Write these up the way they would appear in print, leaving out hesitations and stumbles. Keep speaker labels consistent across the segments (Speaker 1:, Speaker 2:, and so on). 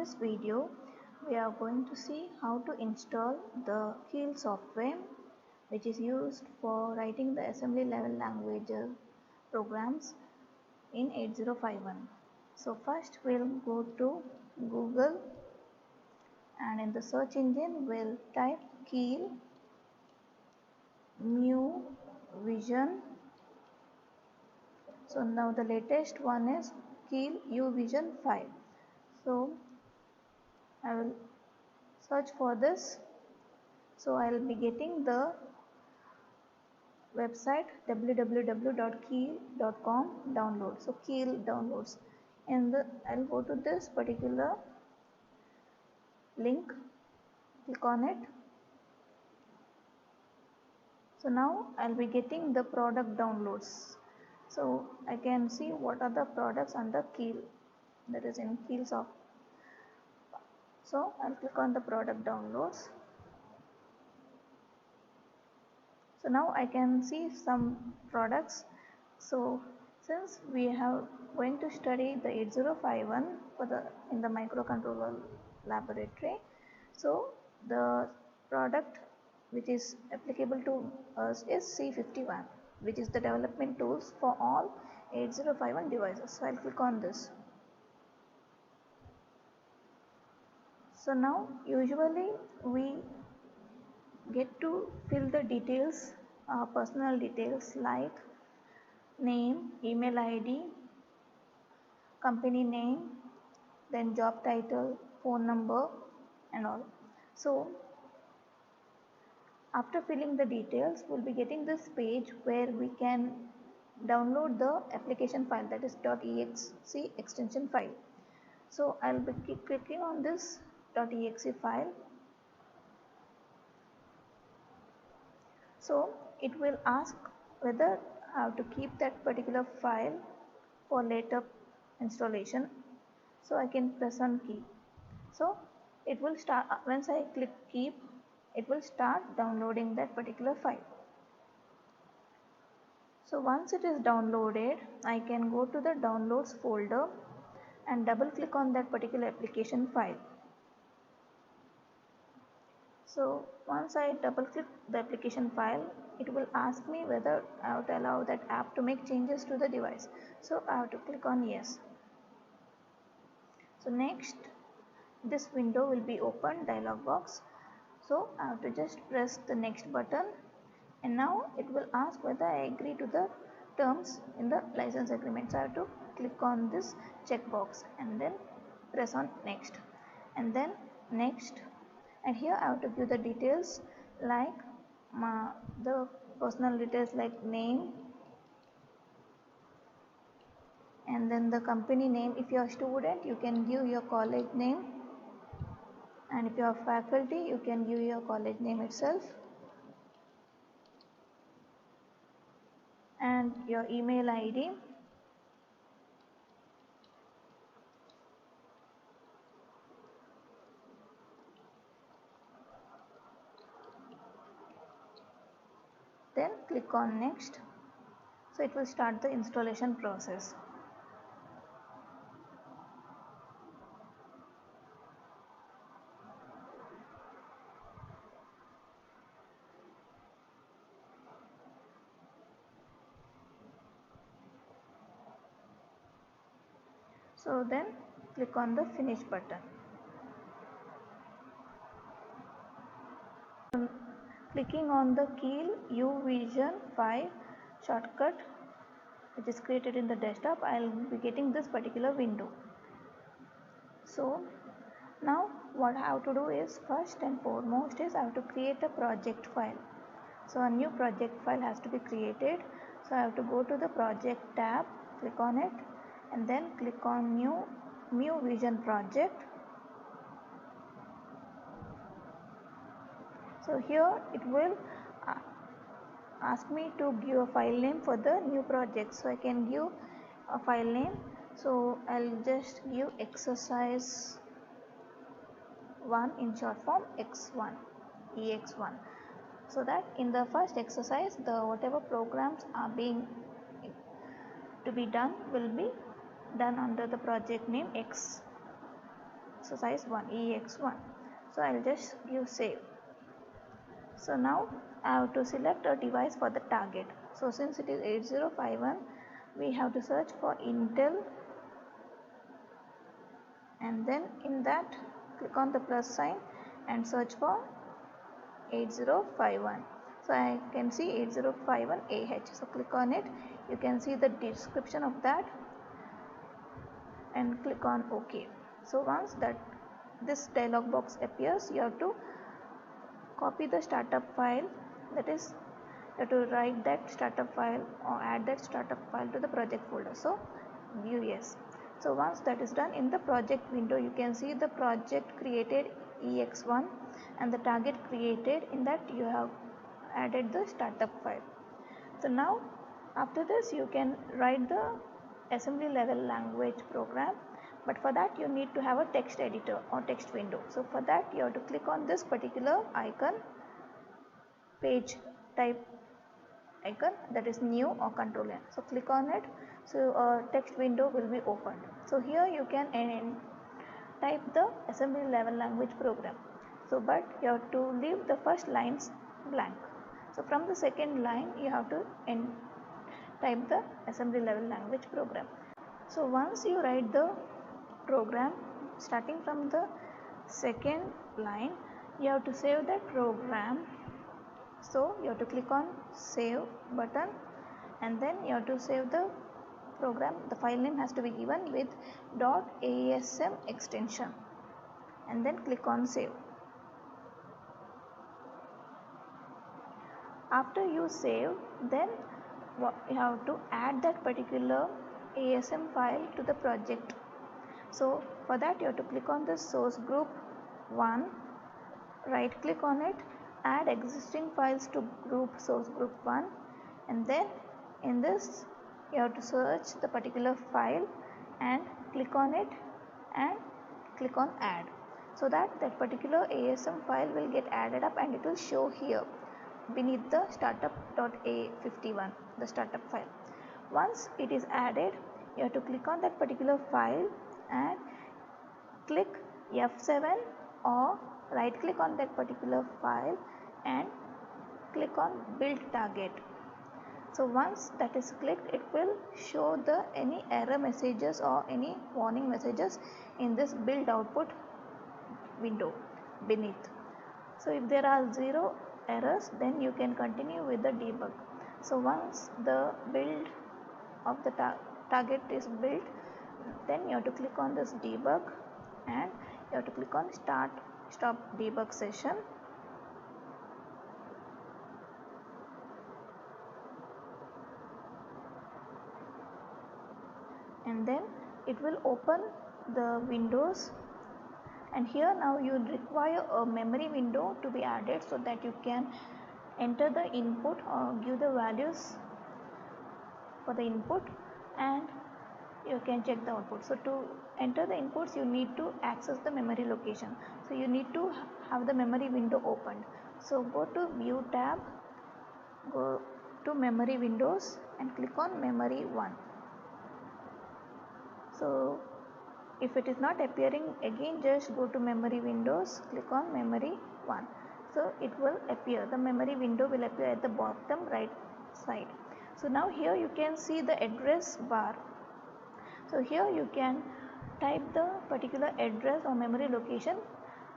Speaker 1: this video, we are going to see how to install the Keil software, which is used for writing the assembly level language programs in 8051. So first we'll go to Google, and in the search engine we'll type Keil New Vision. So now the latest one is Keil UVision 5. So I will search for this. So I will be getting the website www.keil.com download. So Keil downloads, and I'll go to this particular link, click on it. So now I'll be getting the product downloads. So I can see what are the products under Keil, that is in Keil software. So I'll click on the product downloads. So now I can see some products. So since we have going to study the 8051 in the microcontroller laboratory, so the product which is applicable to us is C51, which is the development tools for all 8051 devices. So I'll click on this. So now usually we get to fill the details, personal details like name, email ID, company name, then job title, phone number and all. So after filling the details, we'll be getting this page where we can download the application file, that is .exe extension file. So I'll be clicking on this .exe file. So it will ask whether I have to keep that particular file for later installation. So I can press on keep. So it will start, once I click keep, it will start downloading that particular file. So once it is downloaded, I can go to the downloads folder and double click on that particular application file. So once I double click the application file, it will ask me whether I have to allow that app to make changes to the device. So I have to click on yes. So next, this window will be open, dialog box. So I have to just press the next button, and now it will ask whether I agree to the terms in the license agreement. So I have to click on this checkbox and then press on next, and then next. And here I have to give the details like the personal details like name, and then the company name. If you are a student, you can give your college name, and if you are faculty, you can give your college name itself, and your email ID, then click on next. So it will start the installation process. So then click on the finish button. Clicking on the Keil UVision 5 shortcut, which is created in the desktop, I will be getting this particular window. So now what I have to do is, first and foremost is I have to create a project file. So a new project file has to be created. So I have to go to the project tab, click on it, and then click on new vision project. So here it will ask me to give a file name for the new project. So I can give a file name. So I'll just give exercise 1 in short form, x1, ex1. So that in the first exercise, the whatever programs are being to be done will be done under the project name X. exercise 1 EX1. So I'll just give save. So now I have to select a device for the target. So since it is 8051, we have to search for Intel, and then in that click on the plus sign and search for 8051. So I can see 8051AH. So click on it. You can see the description of that and click on OK. So once that this dialog box appears, you have to copy the startup file, that is you have to write that startup file or add that startup file to the project folder. So give yes. So once that is done, in the project window you can see the project created EX1 and the target created. In that you have added the startup file. So now after this you can write the assembly level language program, but for that you need to have a text editor or text window. So for that you have to click on this particular icon, page type icon, that is new or control N. So click on it. So a text window will be opened. So here you can type the assembly level language program. So but you have to leave the first lines blank. So from the second line you have to type the assembly level language program. So once you write the program starting from the second line, you have to save that program. So you have to click on save button and then you have to save the program. The file name has to be given with .asm extension and then click on save. After you save, then you have to add that particular ASM file to the project. So for that you have to click on the source group 1, right click on it, add existing files to group source group 1, and then in this you have to search the particular file and click on it and click on add, so that that particular ASM file will get added up and it will show here beneath the startup.a51, the startup file. Once it is added, you have to click on that particular file and click F7 or right click on that particular file and click on build target. So once that is clicked, it will show the any error messages or any warning messages in this build output window beneath. So if there are 0 errors, then you can continue with the debug. So once the build of the target is built, then you have to click on this debug and you have to click on stop debug session. And then it will open the windows, and here now you require a memory window to be added so that you can enter the input or give the values for the input and you can check the output. So to enter the inputs you need to access the memory location, so you need to have the memory window opened. So go to view tab, go to memory windows and click on memory 1. So if it is not appearing, again just go to memory windows, click on memory 1. So it will appear, the memory window will appear at the bottom right side. So now here you can see the address bar. So here you can type the particular address or memory location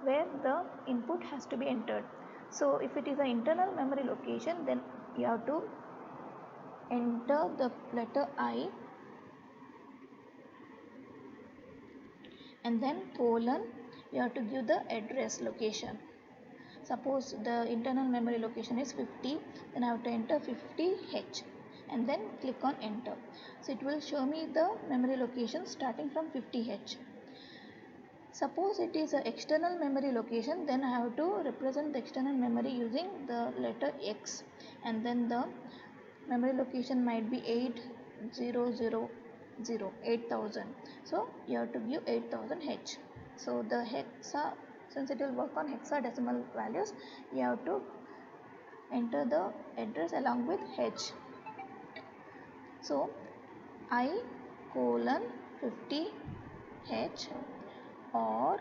Speaker 1: where the input has to be entered. So if it is an internal memory location, then you have to enter the letter I and then colon, you have to give the address location. Suppose the internal memory location is 50, then I have to enter 50H and then click on enter. So it will show me the memory location starting from 50H. Suppose it is an external memory location, then I have to represent the external memory using the letter X, and then the memory location might be 8000. So you have to give 8000H. So the hexa, since it will work on hexadecimal values, you have to enter the address along with H. So I colon 50H or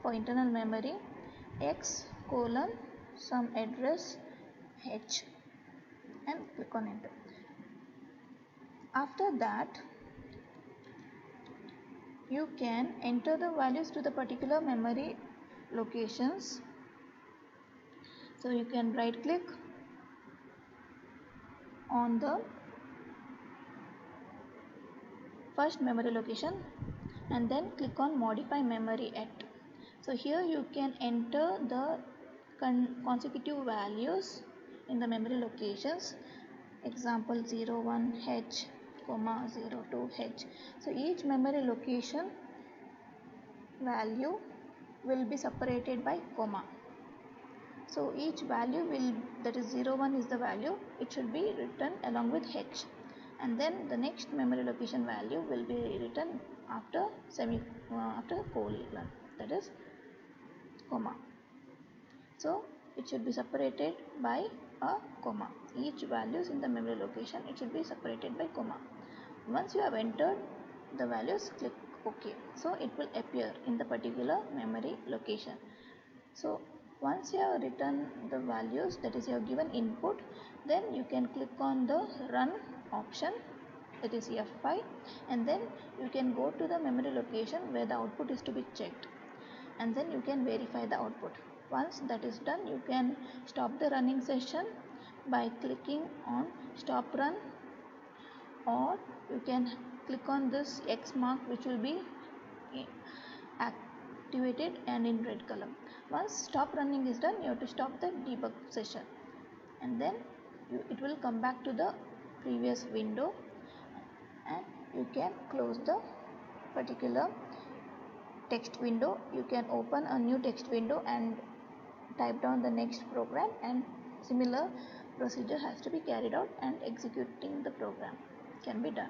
Speaker 1: for internal memory x colon some address h and click on enter. After that, you can enter the values to the particular memory locations. So you can right click on the first memory location and then click on modify memory at. So here you can enter the consecutive values in the memory locations, example 01h comma 02h. So each memory location value will be separated by comma. So each value will, that is 01 is the value, it should be written along with h, and then the next memory location value will be written after after colon, that is comma. So it should be separated by a comma. Each values in the memory location, it should be separated by comma. Once you have entered the values, click OK. So it will appear in the particular memory location. So once you have written the values, that is you have given input, then you can click on the run option, that is F5, and then you can go to the memory location where the output is to be checked, and then you can verify the output. Once that is done, you can stop the running session by clicking on stop run, or you can click on this X mark which will be activated and in red color. Once stop running is done, you have to stop the debug session, and then it will come back to the previous window, and you can close the particular text window. You can open a new text window and type down the next program, and similar procedure has to be carried out, and executing the program can be done.